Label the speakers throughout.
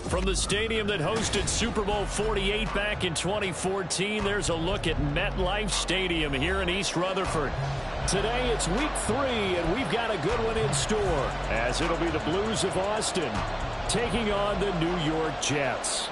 Speaker 1: From the stadium that hosted Super Bowl 48 back in 2014, there's a look at MetLife Stadium here in East Rutherford. Today it's week 3, and we've got a good one in store, as it'll be the Blues of Austin taking on the New York Jets.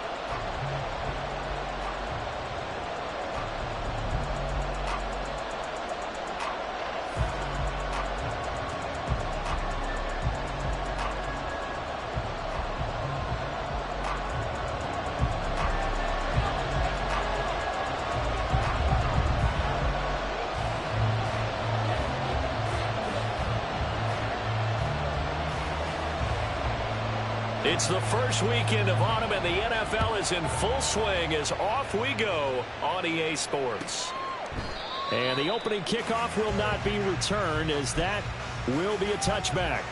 Speaker 1: It's the first weekend of autumn, and the NFL is in full swing as off we go on EA Sports. And the opening kickoff will not be returned, as that will be a touchback.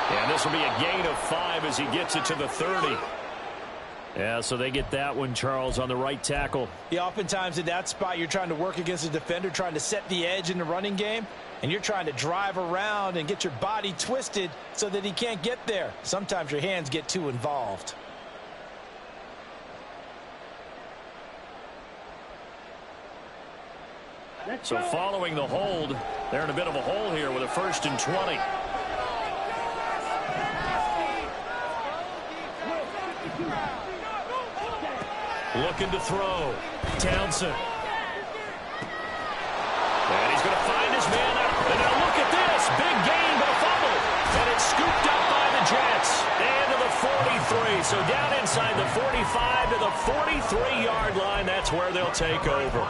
Speaker 1: And this will be a gain of 5 as he gets it to the 30. Yeah, so they get that one, Charles, on the right tackle.
Speaker 2: Yeah, oftentimes in that spot, you're trying to work against a defender, trying to set the edge in the running game, and you're trying to drive around and get your body twisted so that he can't get there. Sometimes your hands get too involved.
Speaker 1: So following the hold, they're in a bit of a hole here with a 1st and 20. Looking to throw. Townsend. And he's going to find his man out. And now look at this. Big gain, but a fumble. And it's scooped up by the Jets. And to the 43. So down inside the 45 to the 43-yard line. That's where they'll take over.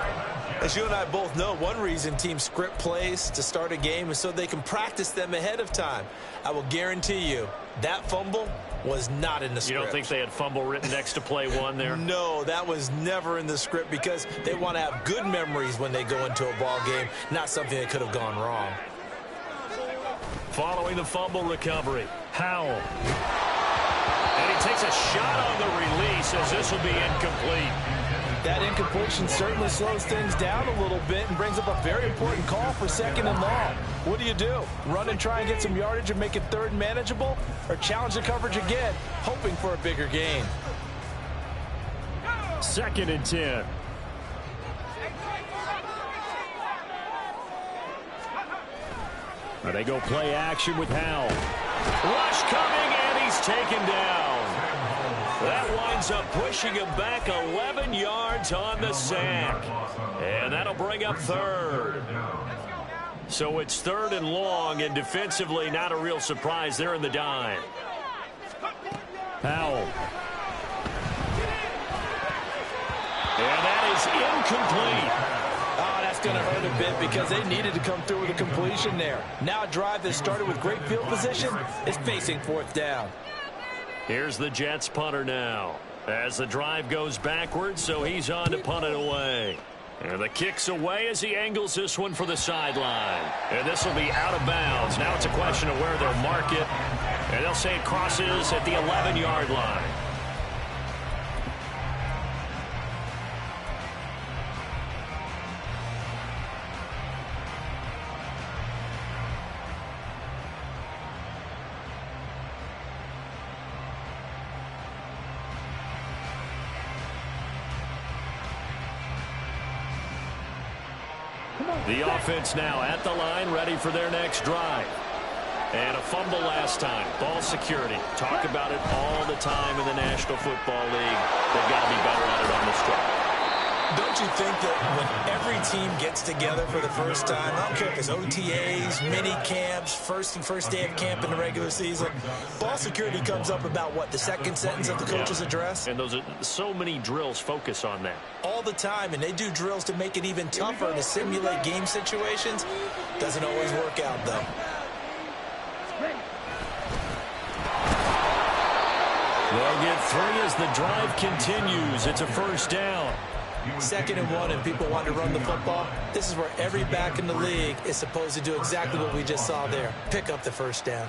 Speaker 2: As you and I both know, one reason teams script plays to start a game is so they can practice them ahead of time. I will guarantee you that fumble was not in the script.
Speaker 1: You don't think they had fumble written next to play one there?
Speaker 2: No, that was never in the script because they want to have good memories when they go into a ball game, not something that could have gone wrong.
Speaker 1: Following the fumble recovery, Howell. And he takes a shot on the release as this will be incomplete.
Speaker 2: That incompletion certainly slows things down a little bit and brings up a very important call for 2nd and long. What do? Run and try and get some yardage and make it 3rd and manageable? Or challenge the coverage again, hoping for a bigger gain?
Speaker 1: 2nd and 10. They go play action with Howell. Rush coming, and he's taken down. That winds up pushing him back 11 yards on the sack. And that'll bring up third. So it's third and long, and defensively not a real surprise. They're in the dime. Howell. And that is incomplete.
Speaker 2: Oh, that's going to hurt a bit because they needed to come through with a completion there. Now a drive that started with great field position is facing fourth down.
Speaker 1: Here's the Jets punter now. As the drive goes backwards, so he's on to punt it away. And the kick's away as he angles this one for the sideline. And this will be out of bounds. Now it's a question of where they'll mark it. And they'll say it crosses at the 11-yard line. The offense now at the line, ready for their next drive. And a fumble last time. Ball security. Talk about it all the time in the National Football League. They've got to be better at it on this drive.
Speaker 3: Don't you think that when every team gets together for the first time, I don't care if it's OTAs, mini camps, first day of camp in the regular season, ball security comes up about what, the second sentence of the coach's address?
Speaker 1: And those are so many drills focus on that.
Speaker 3: All the time, and they do drills to make it even tougher to simulate game situations. Doesn't always work out, though.
Speaker 1: They'll get three as the drive continues. It's a first down.
Speaker 3: 2nd and 1 and people want to run the football. This is where every back in the league is supposed to do exactly what we just saw there. Pick up the first down.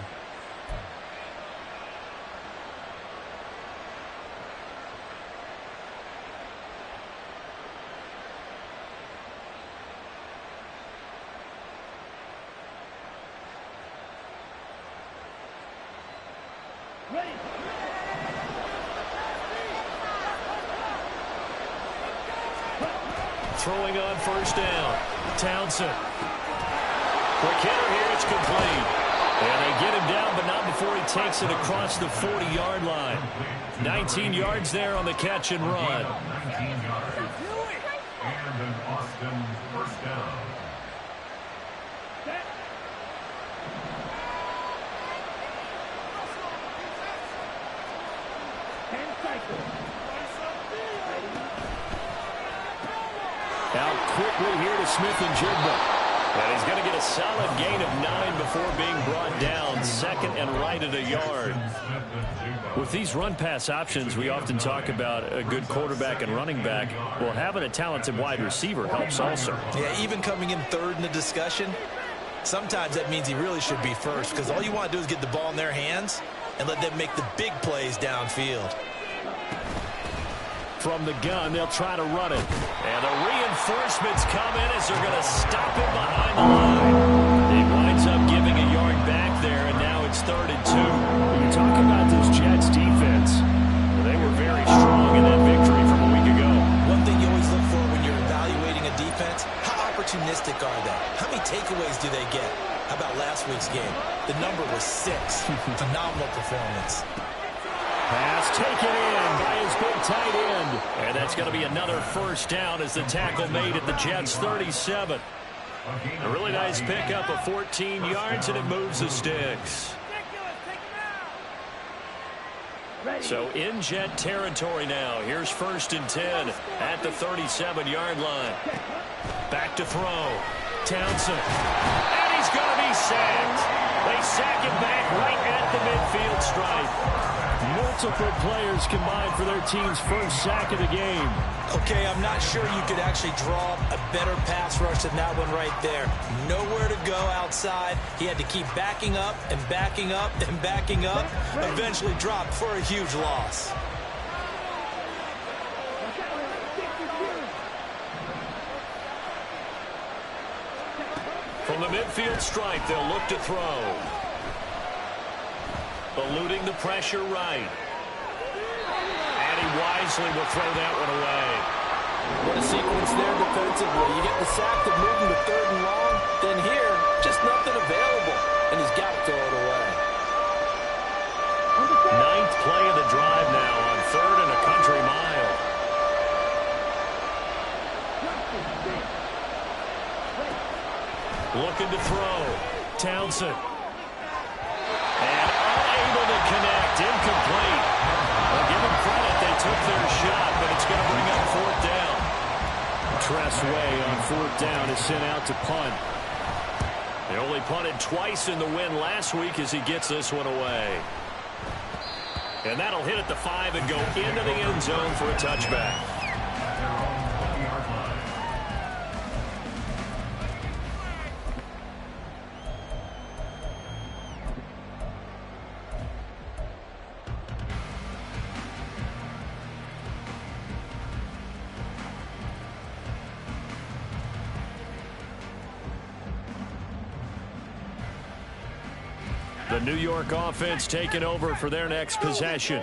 Speaker 1: Throwing on first down. Townsend. Quick hitter here. It's complete. And they get him down, but not before he takes it across the 40-yard line. 19 yards there on the catch and run.
Speaker 4: And an Austin first down.
Speaker 1: Out quickly here to Smith-Njigba. And he's going to get a solid gain of 9 before being brought down. 2nd and right at a yard. With these run-pass options, we often talk about a good quarterback and running back. Well, having a talented wide receiver helps also.
Speaker 3: Yeah, even coming in third in the discussion, sometimes that means he really should be first because all you want to do is get the ball in their hands and let them make the big plays downfield.
Speaker 1: From the gun, they'll try to run it. And the reinforcements come in as they're going to stop him behind the line. He winds up giving a yard back there, and now it's 3rd and 2. When you talk about this Jets defense, they were very strong in that victory from a week ago.
Speaker 3: One thing you always look for when you're evaluating a defense, how opportunistic are they? How many takeaways do they get? How about last week's game? The number was 6. Phenomenal performance.
Speaker 1: Pass taken in by his big tight end. And that's going to be another first down as the tackle made at the Jets' 37. A really nice pickup of 14 yards, and it moves the sticks. So in Jet territory now. Here's 1st and 10 at the 37-yard line. Back to throw. Townsend. And he's going to be sacked. They sack him back right at the midfield stripe. Multiple players combined for their team's first sack of the game.
Speaker 3: Okay, I'm not sure you could actually draw a better pass rush than that one right there. Nowhere to go outside. He had to keep backing up and backing up and backing up. Eventually dropped for a huge loss.
Speaker 1: From the midfield stripe, they'll look to throw. Eluding the pressure right. And he wisely will throw that one away.
Speaker 2: What a sequence there defensively. You get the sack to move him to 3rd and long. Then here, just nothing available. And he's got to throw it away.
Speaker 1: 9th play of the drive now on 3rd and a country mile. Looking to throw. Townsend. And unable to connect. Incomplete. Well, give them credit. They took their shot, but it's going to bring up 4th down. Tress Way on 4th down is sent out to punt. They only punted twice in the win last week as he gets this one away. And that'll hit at the 5 and go into the end zone for a touchback. The New York offense taking over for their next possession.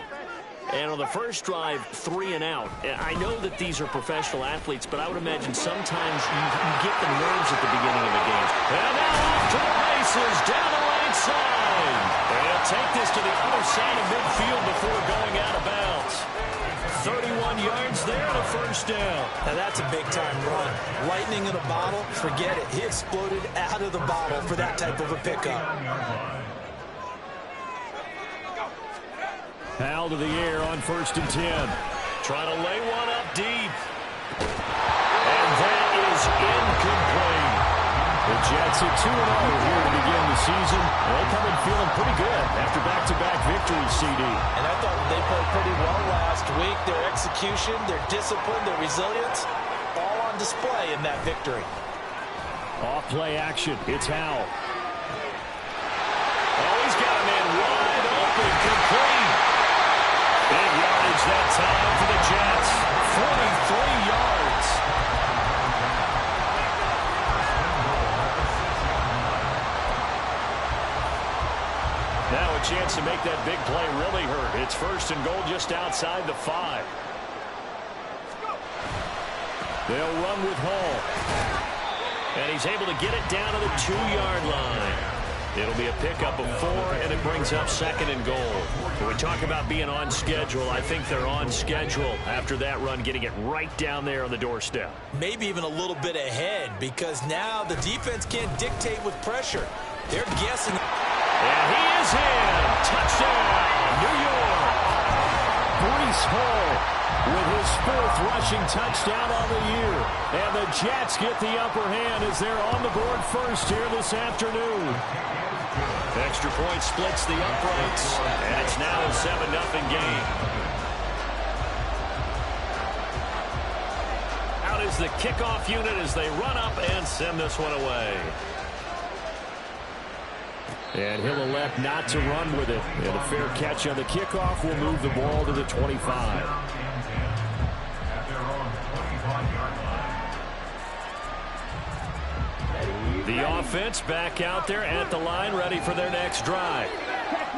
Speaker 1: And on the first drive, 3 and out. I know that these are professional athletes, but I would imagine sometimes you get the nerves at the beginning of the game. And now off to the races, down the right side. And he'll take this to the other side of midfield before going out of bounds. 31 yards there and a first down.
Speaker 3: Now that's a big-time run. Lightning in a bottle, forget it. He exploded out of the bottle for that type of a pickup.
Speaker 1: Powell to the air on 1st and 10. Trying to lay one up deep. And that is incomplete. The Jets at 2-0 here to begin the season. They come in feeling pretty good after back-to-back victories, CD.
Speaker 2: And I thought they played pretty well last week. Their execution, their discipline, their resilience, all on display in that victory.
Speaker 1: Off-play action. It's Howell. Oh, he's got a man wide open. Complete. Big yardage that time for the Jets. 43 yards. Now a chance to make that big play really hurt. It's 1st and goal just outside the 5. They'll run with Hall. And he's able to get it down to the 2-yard line. It'll be a pickup of 4, and it brings up 2nd and goal. When we talk about being on schedule, I think they're on schedule after that run, getting it right down there on the doorstep.
Speaker 3: Maybe even a little bit ahead, because now the defense can't dictate with pressure. They're guessing.
Speaker 1: And he is in. Touchdown, New York. Breece Hall with his 4th rushing touchdown on the year. And the Jets get the upper hand as they're on the board first here this afternoon. Extra point splits the uprights, and it's now a 7-0 game. Out is the kickoff unit as they run up and send this one away. And he'll elect not to run with it. And a fair catch on the kickoff will move the ball to the 25. The offense back out there at the line, ready for their next drive.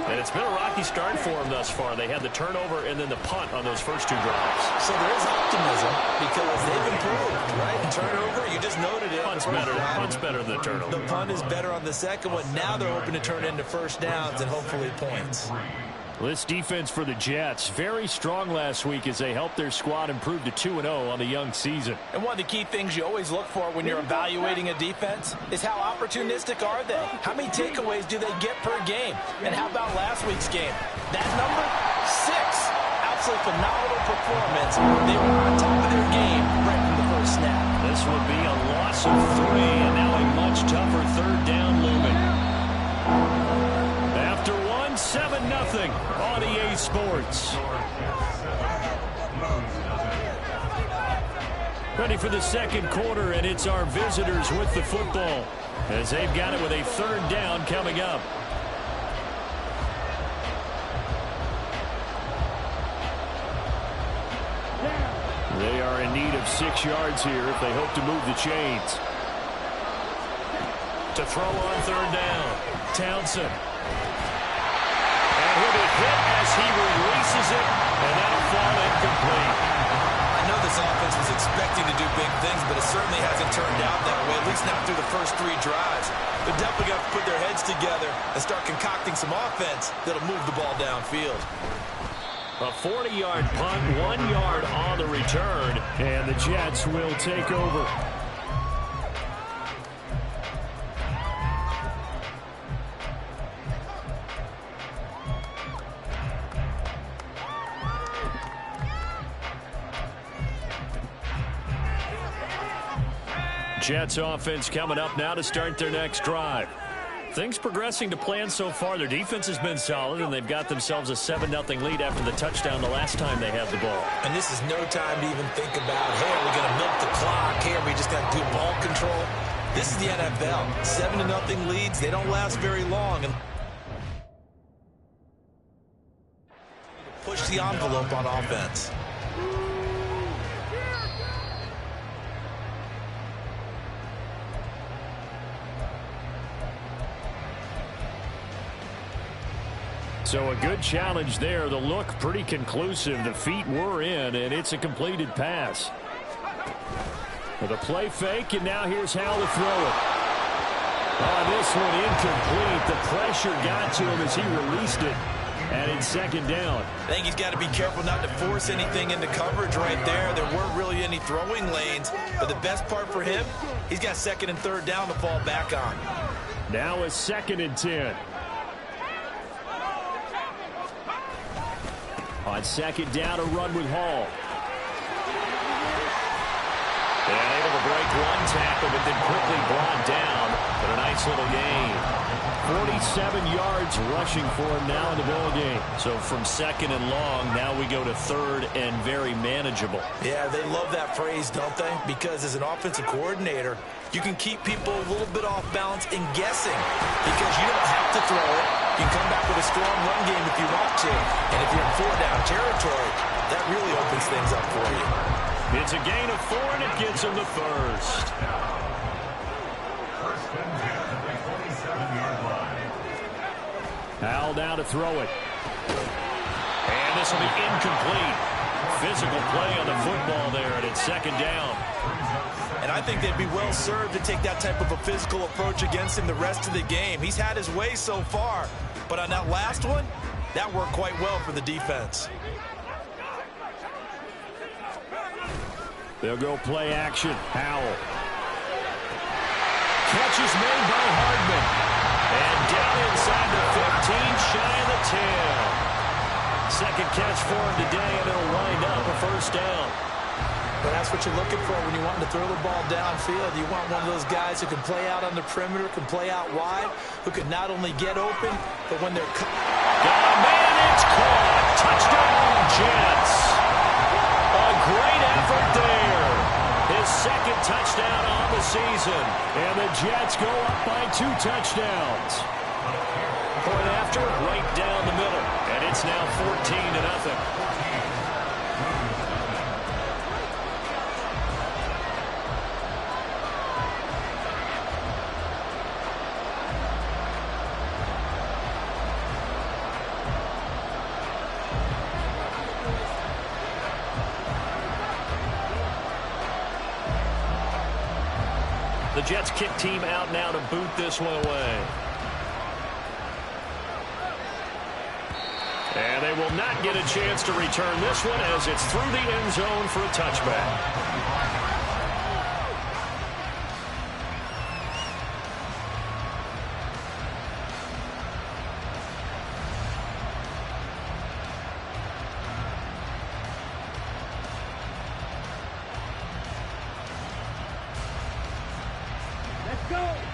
Speaker 1: And it's been a rocky start for them thus far. They had the turnover and then the punt on those first 2 drives.
Speaker 3: So there is optimism because they've improved, right? Turnover, you just noted it.
Speaker 1: Punt's better than the turnover.
Speaker 3: The punt is better on the second one. Now they're hoping to turn into first downs and hopefully points.
Speaker 1: This defense for the Jets, very strong last week as they helped their squad improve to 2-0 on the young season.
Speaker 2: And one of the key things you always look for when you're evaluating a defense is how opportunistic are they? How many takeaways do they get per game? And how about last week's game? That number, 6. Absolutely phenomenal performance. They were on top of their game right from the first snap.
Speaker 1: This would be a loss of 3, and now a much tougher 3rd down looming. After 7-0 on EA Sports. Ready for the second quarter, and it's our visitors with the football as they've got it with a 3rd down coming up. They are in need of 6 yards here if they hope to move the chains. To throw on 3rd down, Townsend. He'll be hit as he releases it, and that'll fall incomplete.
Speaker 3: I know this offense was expecting to do but it certainly hasn't turned out that way, at least not through the first 3 drives. They're definitely going to put their heads together and start concocting some offense that'll move the ball downfield.
Speaker 1: A 40-yard punt, 1 yard on the return, and the Jets will take over. Jets offense coming up now to start their next drive. Things progressing to plan so far. Their defense has been solid, and they've got themselves a 7-0 lead after the touchdown the last time they had the ball.
Speaker 3: And this is no time to even think about, hey, are we going to milk the clock? Hey, are we just got good ball control? This is the NFL. 7-0 leads, they don't last very long. And push the envelope on offense.
Speaker 1: So a good challenge there. The look pretty conclusive. The feet were in, and it's a completed pass. With a play fake, and now here's how to throw it. This one incomplete. The pressure got to him as he released it. And it's 2nd down.
Speaker 3: I think he's got to be careful not to force anything into coverage right there. There weren't really any throwing lanes. But the best part for him, he's got 2nd and 3rd down to fall back on.
Speaker 1: Now a 2nd and 10. On 2nd down, a run with Hall. And able to break 1 tackle, but then quickly brought down. But a nice little gain. 47 yards rushing for him now in the ball game. So from 2nd and long, now we go to 3rd and very manageable.
Speaker 3: Yeah, they love that phrase, don't they? Because as an offensive coordinator, you can keep people a little bit off balance and guessing because you don't have to throw it. You can come back with a strong run game if you want to. And if you're in 4-down territory, that really opens things up for you.
Speaker 1: It's a gain of 4, and it gets him the first.
Speaker 4: First and 10 at the 27-yard line.
Speaker 1: Howell now to throw it. And this will be incomplete. Physical play on the football there, and it's 2nd down.
Speaker 3: And I think they'd be well served to take that type of a physical approach against him the rest of the game. He's had his way so far, but on that last one, that worked quite well for the defense.
Speaker 1: They'll go play action. Howell. Catch is made by Hardman. And down inside the 15, shy of the 10. Second catch for him today, and it'll wind up a 1st down.
Speaker 2: But that's what you're looking for when you want to throw the ball downfield. You want one of those guys who can play out on the perimeter, can play out wide, who can not only get open, but when they're...
Speaker 1: Got a man, it's caught. Touchdown, Jets. A great effort there. His 2nd touchdown on the season. And the Jets go up by 2 touchdowns. Point after, right down the middle. And it's now 14-0. The Jets kick team out now to boot this one away. And they will not get a chance to return this one as it's through the end zone for a touchback.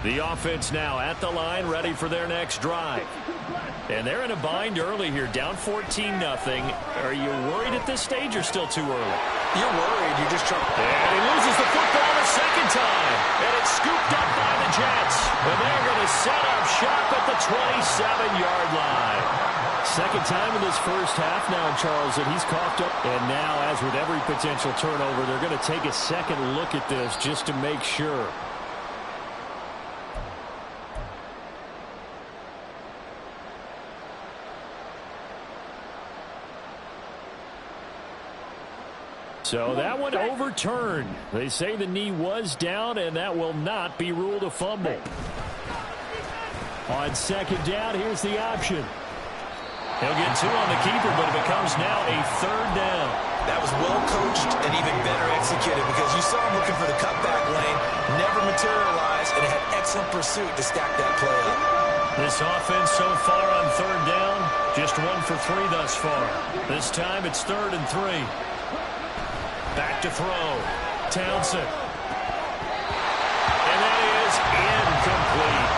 Speaker 1: The offense now at the line, ready for their next drive. And they're in a bind early here, down 14-0. Are you worried at this stage or still too early?
Speaker 3: You're worried. You're just trying...
Speaker 1: And he loses the football a 2nd time. And it's scooped up by the Jets. And they're going to set up shop at the 27-yard line. 2nd time in this first half now, Charles, that he's coughed up. And now, as with every potential turnover, they're going to take a second look at this just to make sure. So that one overturned. They say the knee was down, and that will not be ruled a fumble. On second down, here's the option. He'll get 2 on the keeper, but it becomes now a third down.
Speaker 3: That was well coached and even better executed because you saw him looking for the cutback lane, never materialized, and had excellent pursuit to stack that play up.
Speaker 1: This offense so far on third down, just 1 for 3 thus far. This time it's 3rd and 3. Back to throw. Townsend. And that is incomplete.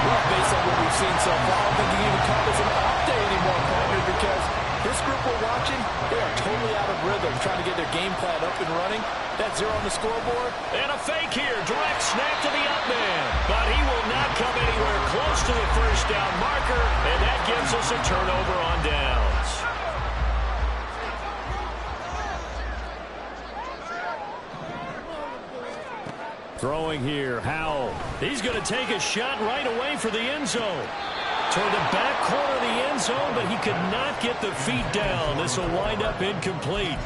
Speaker 2: Well, based on what we've seen so far, I don't think you can even call this an off day anymore, partner, because this group we're watching, they are totally out of rhythm, trying to get their game plan up and running. That 0 on the scoreboard.
Speaker 1: And a fake here. Direct snap to the up man. But he will not come anywhere close to the first down marker, and that gives us a turnover on downs. Throwing here, Howell. He's going to take a shot right away for the end zone. Toward the back corner of the end zone, but he could not get the feet down. This will wind up incomplete.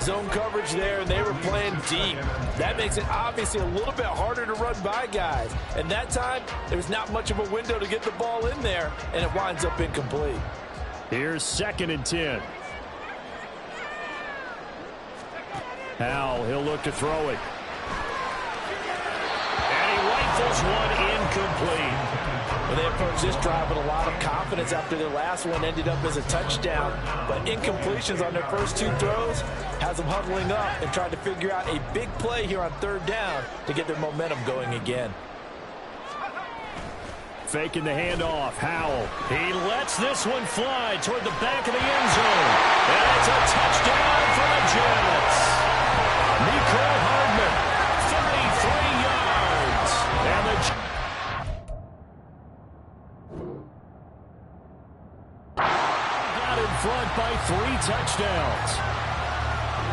Speaker 2: Zone coverage there, and they were playing deep. That makes it obviously a little bit harder to run by guys. And that time, there was not much of a window to get the ball in there, and it winds up incomplete.
Speaker 1: Here's 2nd and 10. Howell, he'll look to throw it. Rifles one incomplete.
Speaker 2: Well, they approached this drive with a lot of confidence after their last one ended up as a touchdown. But incompletions on their first 2 throws has them huddling up and trying to figure out a big play here on 3rd down to get their momentum going again.
Speaker 1: Faking the handoff. Howell. He lets this one fly toward the back of the end zone. And it's a touchdown for the Jets. Mecole Hardman, 33 yards. And the got in front by 3 touchdowns.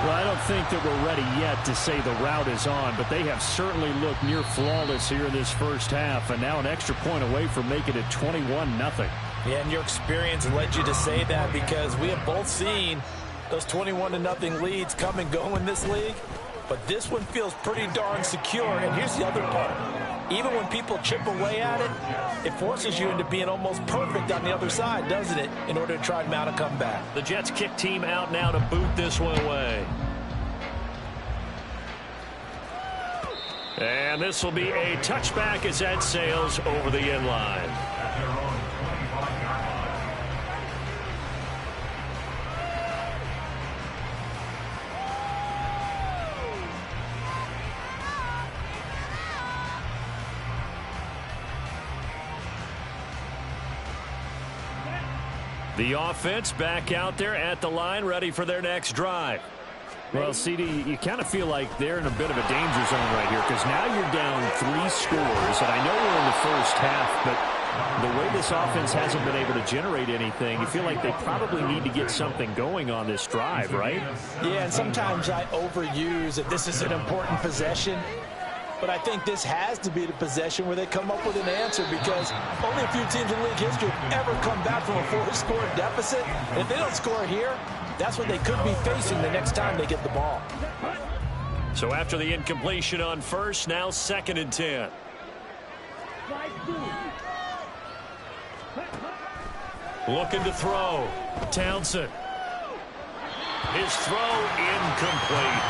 Speaker 1: Well, I don't think that we're ready yet to say the route is on, but they have certainly looked near flawless here in this first half, and now an extra point away from making it 21-0.
Speaker 2: Yeah, and your experience led you to say that because we have both seen those 21-0 leads come and go in this league, but this one feels pretty darn secure. And here's the other part. Even when people chip away at it, it forces you into being almost perfect on the other side, doesn't it, in order to try and mount a comeback.
Speaker 1: The Jets kick team out now to boot this one away. And this will be a touchback as that sails over the end line. The offense back out there at the line, ready for their next drive. Well, CD, you kind of feel like they're in a bit of a danger zone right here because now you're down 3 scores, and I know we're in the first half, but the way this offense hasn't been able to generate anything, you feel like they probably need to get something going on this drive, right?
Speaker 2: Yeah, and sometimes I overuse that this is an important possession. But I think this has to be the possession where they come up with an answer because only a few teams in league history have ever come back from a 4-score deficit. And if they don't score here, that's what they could be facing the next time they get the ball.
Speaker 1: So after the incompletion on first, now 2nd and 10. Looking to throw. Townsend. His throw incomplete.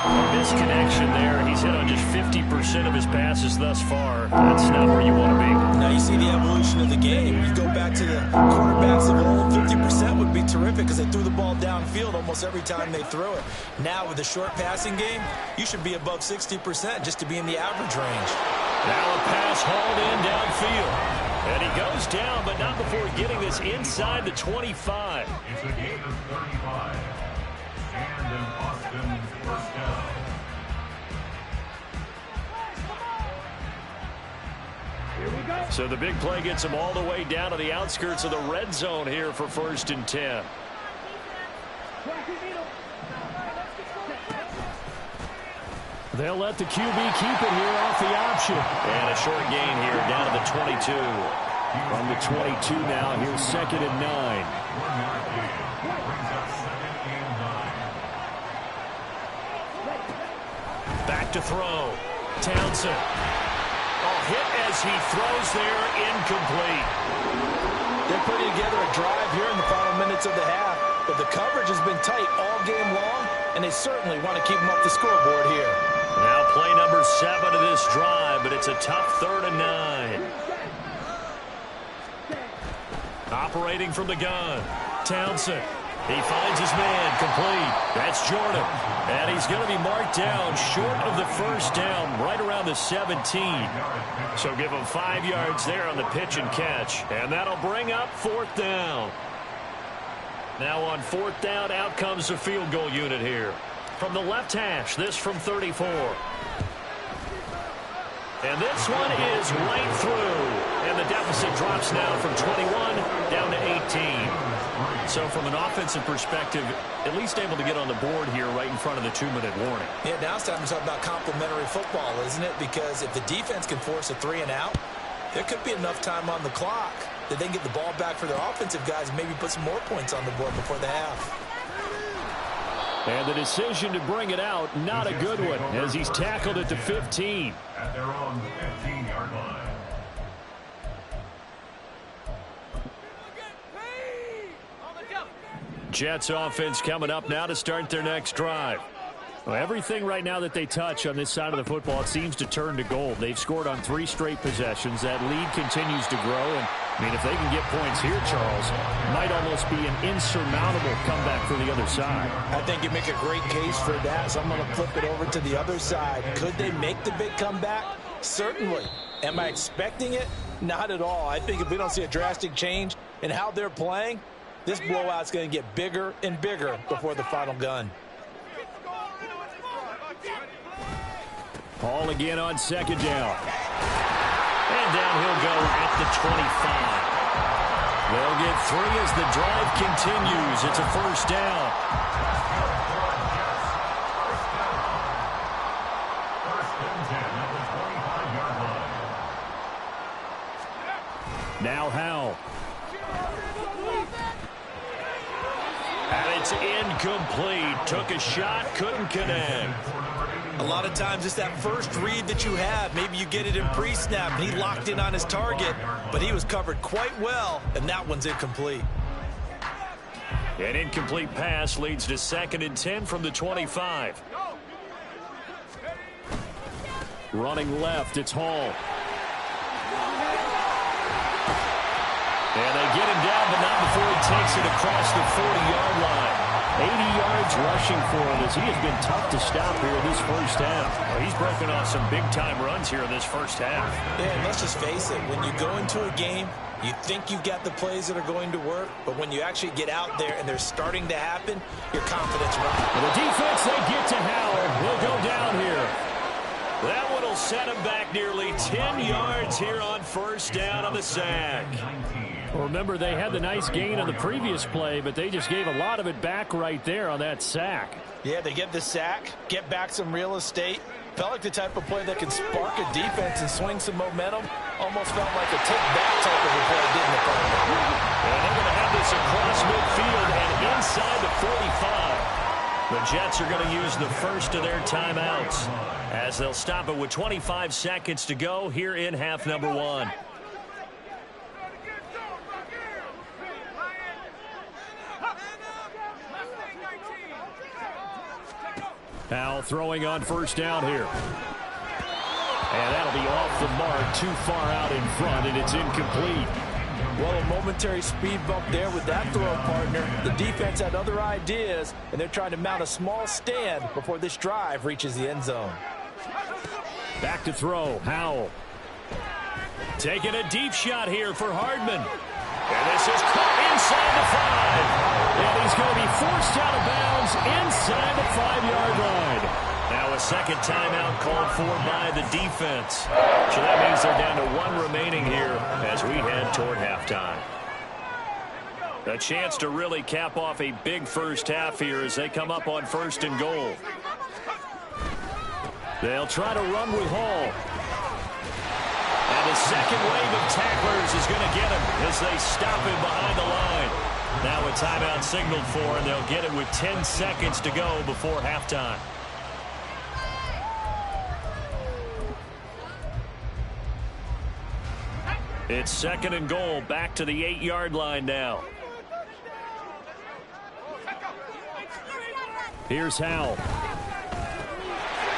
Speaker 1: Misconnection there. He's hit on just 50% of his passes thus far. That's not where you want to be.
Speaker 3: Now you see the evolution of the game. You go back to the quarterbacks of old, 50% would be terrific because they threw the ball downfield almost every time they threw it. Now with the short passing game, you should be above 60% just to be in the average range.
Speaker 1: Now a pass hauled in downfield. And he goes down, but not before getting this inside the 25.
Speaker 4: It's a gain of 35. And Austin first down.
Speaker 1: So the big play gets him all the way down to the outskirts of the red zone here for 1st and 10. They'll let the QB keep it here off the option. And a short gain here down to the 22. From the 22 now, here's 2nd and 9. to throw. Townsend. Oh, hit as he throws there, incomplete.
Speaker 2: They're putting together a drive here in the final minutes of the half, but the coverage has been tight all game long, and they certainly want to keep them off the scoreboard here.
Speaker 1: Now play number 7 of this drive, but it's a tough 3rd and 9. Operating from the gun, Townsend. He finds his man, complete. That's Jordan. And he's going to be marked down short of the first down, right around the 17. So give him 5 yards there on the pitch and catch. And that'll bring up 4th down. Now on 4th down, out comes the field goal unit here. From the left hash, this from 34. And this one is right through. And the deficit drops now from 21 down to 18. So from an offensive perspective, at least able to get on the board here right in front of the 2-minute warning.
Speaker 3: Yeah, now it's time to talk about complementary football, isn't it? Because if the defense can force a 3 and out, there could be enough time on the clock that they can get the ball back for their offensive guys and maybe put some more points on the board before the half.
Speaker 1: And the decision to bring it out, not a good one, as he's tackled at the 15.
Speaker 4: At their own 15-yard line.
Speaker 1: Jets offense coming up now to start their next drive. Well, everything right now that they touch on this side of the football, it seems to turn to gold. They've scored on 3 straight possessions. That lead continues to grow. And, I mean, if they can get points here, Charles, might almost be an insurmountable comeback for the other side.
Speaker 2: I think you make a great case for that, so I'm going to flip it over to the other side. Could they make the big comeback? Certainly. Am I expecting it? Not at all. I think if we don't see a drastic change in how they're playing, this blowout's going to get bigger and bigger before the final gun.
Speaker 1: Ball again on 2nd down. And down he'll go at the 25. They'll get 3 as the drive continues. It's a 1st down. Now Howell. And it's incomplete. Took a shot, couldn't connect.
Speaker 3: A lot of times it's that first read that you have. Maybe you get it in pre-snap, and he locked in on his target, but he was covered quite well, and that one's incomplete.
Speaker 1: An incomplete pass leads to 2nd and 10 from the 25. Running left, it's Hall. And they get him down, but not before he takes it across the 40-yard line. 80 yards rushing for him as he has been tough to stop here in this first half. Well, he's broken off some big-time runs here in this first half.
Speaker 3: Yeah, and let's just face it. When you go into a game, you think you've got the plays that are going to work, but when you actually get out there and they're starting to happen, your confidence runs.
Speaker 1: The defense, they get to Howard. Will go down here. That one will set him back nearly 10 yards here on 1st down on the sack. Well, remember, they had the nice gain on the previous play, but they just gave a lot of it back right there on that sack.
Speaker 2: Yeah, they get the sack, get back some real estate. Felt like the type of play that can spark a defense and swing some momentum. Almost felt like a take-back type of a play, didn't it?
Speaker 1: And they're going to have this across midfield and inside the 45. The Jets are going to use the first of their timeouts as they'll stop it with 25 seconds to go here in half number 1. Now throwing on 1st down here. And that'll be off the mark, too far out in front, and it's incomplete.
Speaker 2: Well, a momentary speed bump there with that throw, partner. The defense had other ideas, and they're trying to mount a small stand before this drive reaches the end zone.
Speaker 1: Back to throw, Howell. Taking a deep shot here for Hardman. And this is caught inside the 5. And he's going to be forced out of bounds inside the 5-yard line. Now a second timeout called for by the defense. So that means they're down to 1 remaining here as we head toward halftime. A chance to really cap off a big first half here as they come up on 1st and goal. They'll try to run with Hall. And the second wave of tacklers is going to get him as they stop him behind the line. Now a timeout signaled for, and they'll get it with 10 seconds to go before halftime. It's second and goal, back to the 8-yard line now. Here's Howell.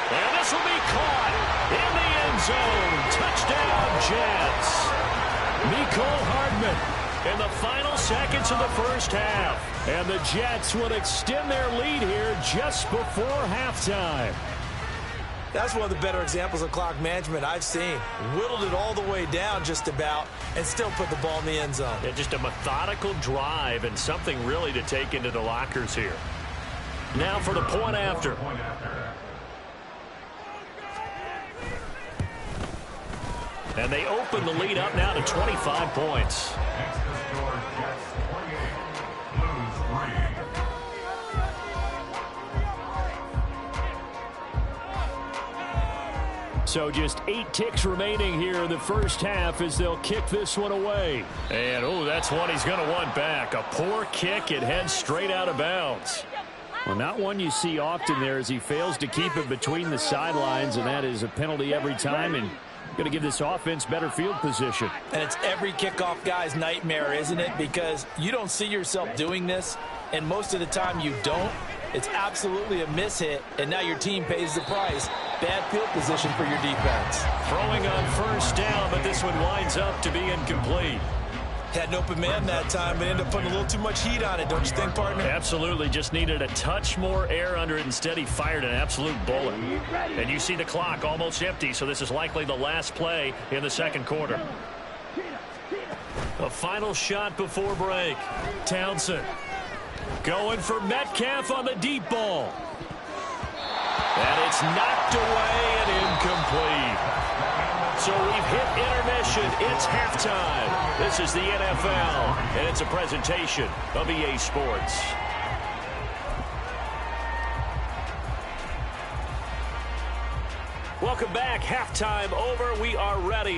Speaker 1: And this will be caught in the end zone. Touchdown, Jets. Mecole Hardman in the final seconds of the first half. And the Jets will extend their lead here just before halftime.
Speaker 3: That's one of the better examples of clock management I've seen. Whittled it all the way down just about and still put the ball in the end zone.
Speaker 1: Yeah, just a methodical drive and something really to take into the lockers here. Now for the point after. And they open the lead up now to 25 points.
Speaker 4: Next to score, Jets 28, Blues 3.
Speaker 1: So just 8 ticks remaining here in the first half as they'll kick this one away. And, oh, that's one he's going to want back. A poor kick. It heads straight out of bounds. Well, not one you see often there as he fails to keep it between the sidelines, and that is a penalty every time, and going to give this offense better field position.
Speaker 2: And it's every kickoff guy's nightmare, isn't it? Because you don't see yourself doing this, and most of the time you don't. It's absolutely a mishit, and now your team pays the price. Bad field position for your defense.
Speaker 1: Throwing on first down, but this one winds up to be incomplete.
Speaker 3: Had an open man that time, but ended up putting a little too much heat on it, don't you think, partner?
Speaker 1: Absolutely. Just needed a touch more air under it. Instead, he fired an absolute bullet. And you see the clock almost empty, so this is likely the last play in the second quarter. A final shot before break. Townsend going for Metcalf on the deep ball. And it's knocked away and incomplete. So we've hit intermission. It's halftime. This is the NFL, and it's a presentation of EA Sports. Welcome back. Halftime over. We are ready